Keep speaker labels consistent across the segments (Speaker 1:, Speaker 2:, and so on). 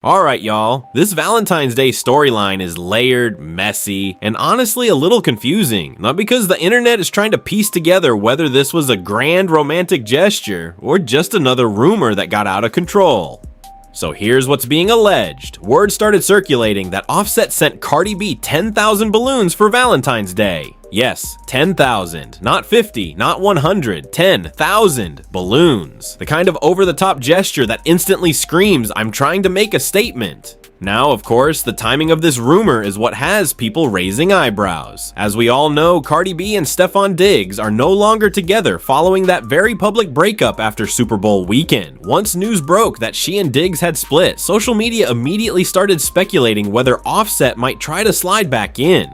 Speaker 1: Alright y'all, this Valentine's Day storyline is layered, messy, and honestly a little confusing. Not because the internet is trying to piece together whether this was a grand romantic gesture or just another rumor that got out of control. So here's what's being alleged. Word started circulating that Offset sent Cardi B 10,000 balloons for Valentine's Day. Yes, 10,000, not 50, not 100, 10,000 balloons. The kind of over-the-top gesture that instantly screams, "I'm trying to make a statement." Now, of course, the timing of this rumor is what has people raising eyebrows. As we all know, Cardi B and Stefon Diggs are no longer together following that very public breakup after Super Bowl weekend. Once news broke that she and Diggs had split, social media immediately started speculating whether Offset might try to slide back in.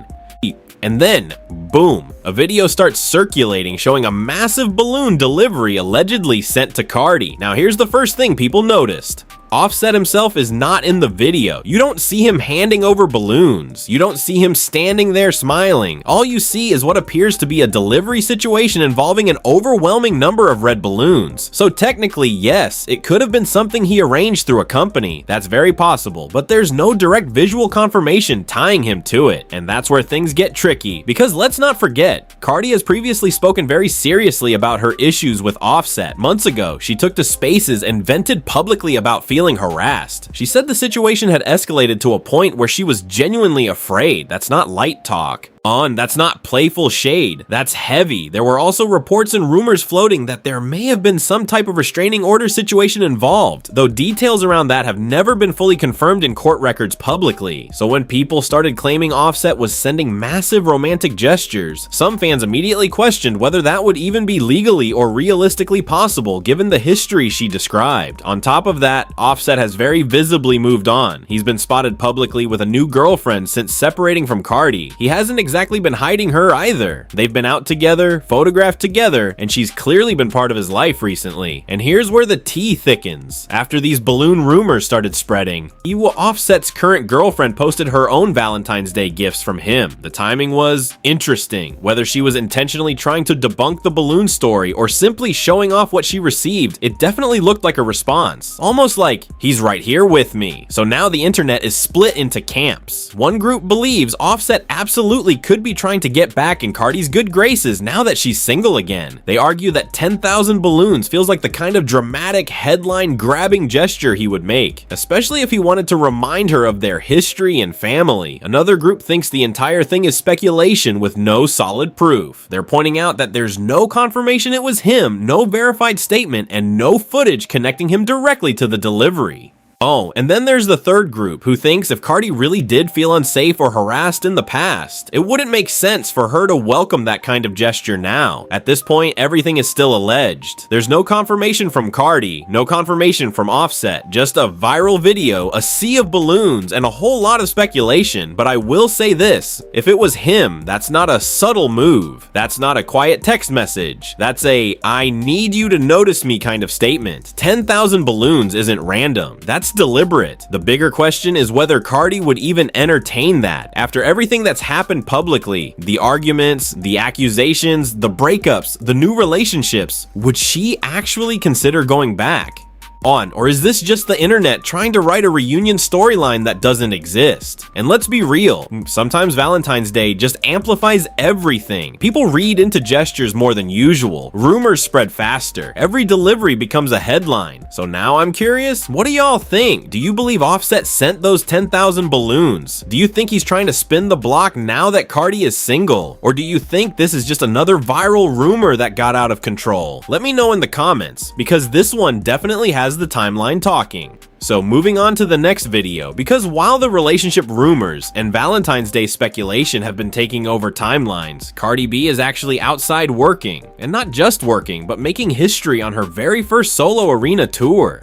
Speaker 1: And then, boom, a video starts circulating showing a massive balloon delivery allegedly sent to Cardi. Now here's the first thing people noticed. Offset himself is not in the video. You don't see him handing over balloons. You don't see him standing there smiling. All you see is what appears to be a delivery situation involving an overwhelming number of red balloons. So technically, yes, it could have been something he arranged through a company. That's very possible, but there's no direct visual confirmation tying him to it. And that's where things get tricky, because let's not forget, Cardi has previously spoken very seriously about her issues with Offset. Months ago, she took to Spaces and vented publicly about feeling harassed. She said the situation had escalated to a point where she was genuinely afraid. That's not light talk. That's not playful shade. That's heavy. There were also reports and rumors floating that there may have been some type of restraining order situation involved, though details around that have never been fully confirmed in court records publicly. So when people started claiming Offset was sending massive romantic gestures, some fans immediately questioned whether that would even be legally or realistically possible given the history she described. On top of that, Offset has very visibly moved on. He's been spotted publicly with a new girlfriend since separating from Cardi. He hasn't exactly been hiding her either. They've been out together, photographed together, and she's clearly been part of his life recently. And here's where the tea thickens. After these balloon rumors started spreading, Offset's current girlfriend posted her own Valentine's Day gifts from him. The timing was interesting. Whether she was intentionally trying to debunk the balloon story or simply showing off what she received, it definitely looked like a response. Almost like, he's right here with me. So now the internet is split into camps. One group believes Offset absolutely could be trying to get back in Cardi's good graces now that she's single again. They argue that 10,000 balloons feels like the kind of dramatic headline-grabbing gesture he would make, especially if he wanted to remind her of their history and family. Another group thinks the entire thing is speculation with no solid proof. They're pointing out that there's no confirmation it was him, no verified statement, and no footage connecting him directly to the delivery. Oh, and then there's the third group who thinks if Cardi really did feel unsafe or harassed in the past, it wouldn't make sense for her to welcome that kind of gesture now. At this point, everything is still alleged. There's no confirmation from Cardi, no confirmation from Offset, just a viral video, a sea of balloons, and a whole lot of speculation. But I will say this, if it was him, that's not a subtle move. That's not a quiet text message. That's a "I need you to notice me" kind of statement. 10,000 balloons isn't random. That's deliberate. The bigger question is whether Cardi would even entertain that. After everything that's happened publicly, the arguments, the accusations, the breakups, the new relationships, would she actually consider going back? Or is this just the internet trying to write a reunion storyline that doesn't exist? And let's be real, sometimes Valentine's Day just amplifies everything. People read into gestures more than usual. Rumors spread faster. Every delivery becomes a headline. So now I'm curious, what do y'all think? Do you believe Offset sent those 10,000 balloons? Do you think he's trying to spin the block now that Cardi is single? Or do you think this is just another viral rumor that got out of control? Let me know in the comments, because this one definitely has the timeline talking. So moving on to the next video, because while the relationship rumors and Valentine's Day speculation have been taking over timelines, Cardi B is actually outside working, and not just working, but making history on her very first solo arena tour.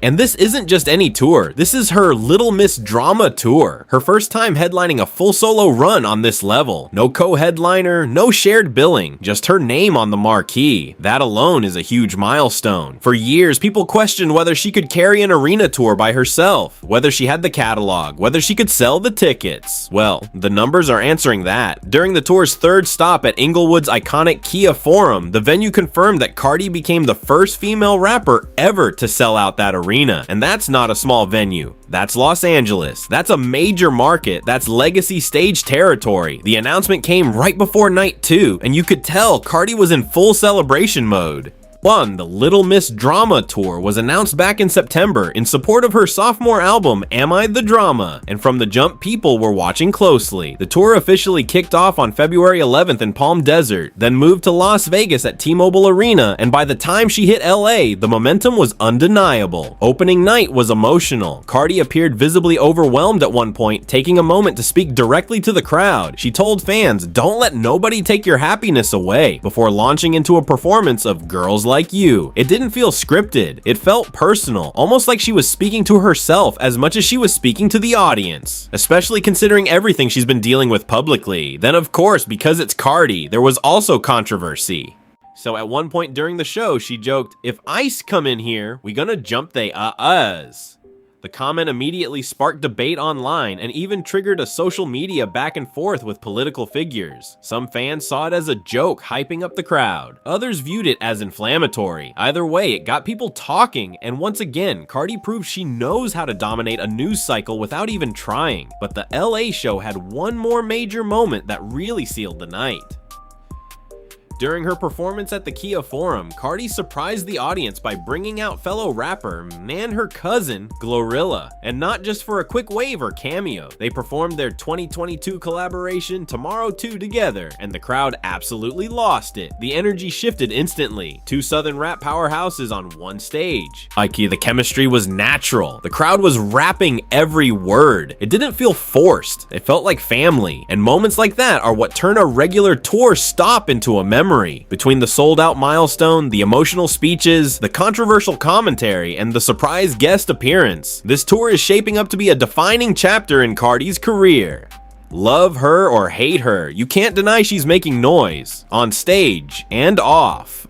Speaker 1: And this isn't just any tour, this is her Little Miss Drama tour. Her first time headlining a full solo run on this level. No co-headliner, no shared billing, just her name on the marquee. That alone is a huge milestone. For years, people questioned whether she could carry an arena tour by herself, whether she had the catalog, whether she could sell the tickets. Well, the numbers are answering that. During the tour's third stop at Inglewood's iconic Kia Forum, the venue confirmed that Cardi became the first female rapper ever to sell out about that arena, and that's not a small venue. That's Los Angeles. That's a major market. That's legacy stage territory. The announcement came right before night 2, and you could tell Cardi was in full celebration mode. 1. The Little Miss Drama Tour was announced back in September in support of her sophomore album, Am I the Drama? And from the jump, people were watching closely. The tour officially kicked off on February 11th in Palm Desert, then moved to Las Vegas at T-Mobile Arena, and by the time she hit LA, the momentum was undeniable. Opening night was emotional. Cardi appeared visibly overwhelmed at one point, taking a moment to speak directly to the crowd. She told fans, "Don't let nobody take your happiness away," before launching into a performance of Girls Like You. It didn't feel scripted. It felt personal, almost like she was speaking to herself as much as she was speaking to the audience, especially considering everything she's been dealing with publicly. Then of course, because it's Cardi, there was also controversy. So at one point during the show, she joked, "If ICE come in here, we gonna jump they us." The comment immediately sparked debate online and even triggered a social media back and forth with political figures. Some fans saw it as a joke, hyping up the crowd. Others viewed it as inflammatory. Either way, it got people talking, and once again, Cardi proved she knows how to dominate a news cycle without even trying. But the LA show had one more major moment that really sealed the night. During her performance at the Kia Forum, Cardi surprised the audience by bringing out fellow rapper and her cousin, GloRilla. And not just for a quick wave or cameo. They performed their 2022 collaboration, Tomorrow 2, together, and the crowd absolutely lost it. The energy shifted instantly. Two southern rap powerhouses on one stage. The chemistry was natural. The crowd was rapping every word. It didn't feel forced. It felt like family. And moments like that are what turn a regular tour stop into a memory. Between the sold-out milestone, the emotional speeches, the controversial commentary, and the surprise guest appearance, this tour is shaping up to be a defining chapter in Cardi's career. Love her or hate her, you can't deny she's making noise, on stage and off.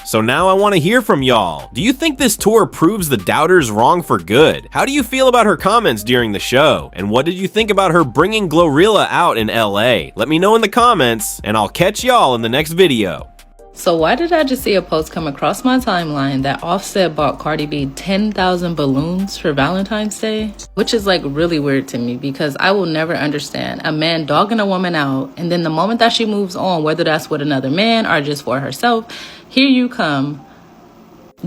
Speaker 1: So now I want to hear from y'all. Do you think this tour proves the doubters wrong for good? How do you feel about her comments during the show? And what did you think about her bringing GloRilla out in LA? Let me know in the comments, and I'll catch y'all in the next video.
Speaker 2: So why did I just see a post come across my timeline that Offset bought Cardi B 10,000 balloons for Valentine's Day? Which is like really weird to me, because I will never understand a man dogging a woman out, and then the moment that she moves on, whether that's with another man or just for herself, here you come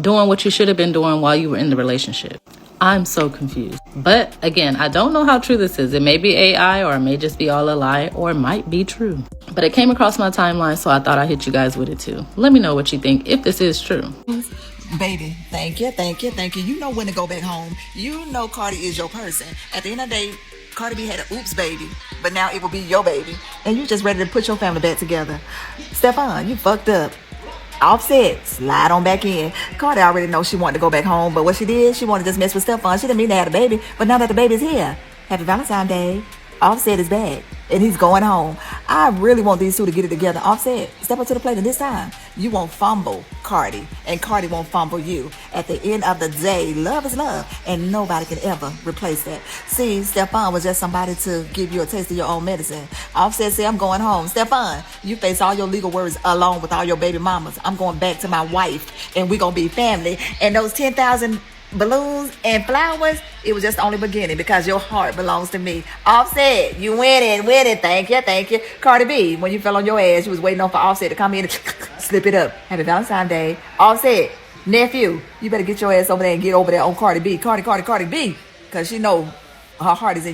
Speaker 2: doing what you should have been doing while you were in the relationship. I'm so confused. But again, I don't know how true this is. It may be AI, or it may just be all a lie, or it might be true. But it came across my timeline, so I thought I'd hit you guys with it too. Let me know what you think, if this is true.
Speaker 3: Baby, thank you, thank you, thank you. You know when to go back home. You know Cardi is your person. At the end of the day, Cardi B had an oops baby, but now it will be your baby. And you just ready to put your family back together. Stefan, you fucked up. Offset, slide on back in. Cardi already knows she wanted to go back home, but what she did, she wanted to just mess with Stefan. She didn't mean to have a baby, but now that the baby's here, happy Valentine's Day. Offset is back, and he's going home. I really want these two to get it together. Offset, step up to the plate, and this time, you won't fumble Cardi, and Cardi won't fumble you. At the end of the day, love is love, and nobody can ever replace that. See, Stefan was just somebody to give you a taste of your own medicine. Offset said, I'm going home. Stefan, you face all your legal words along with all your baby mamas. I'm going back to my wife, and we're going to be family. And those 10,000 balloons and flowers, it was just the only beginning, because your heart belongs to me. Offset, you win it. Thank you, thank you. Cardi B, when you fell on your ass, you was waiting on for Offset to come in and slip it up. Happy Valentine's Day. Offset, nephew, you better get your ass over there and get over there on Cardi B. Cardi B, because she know her heart is in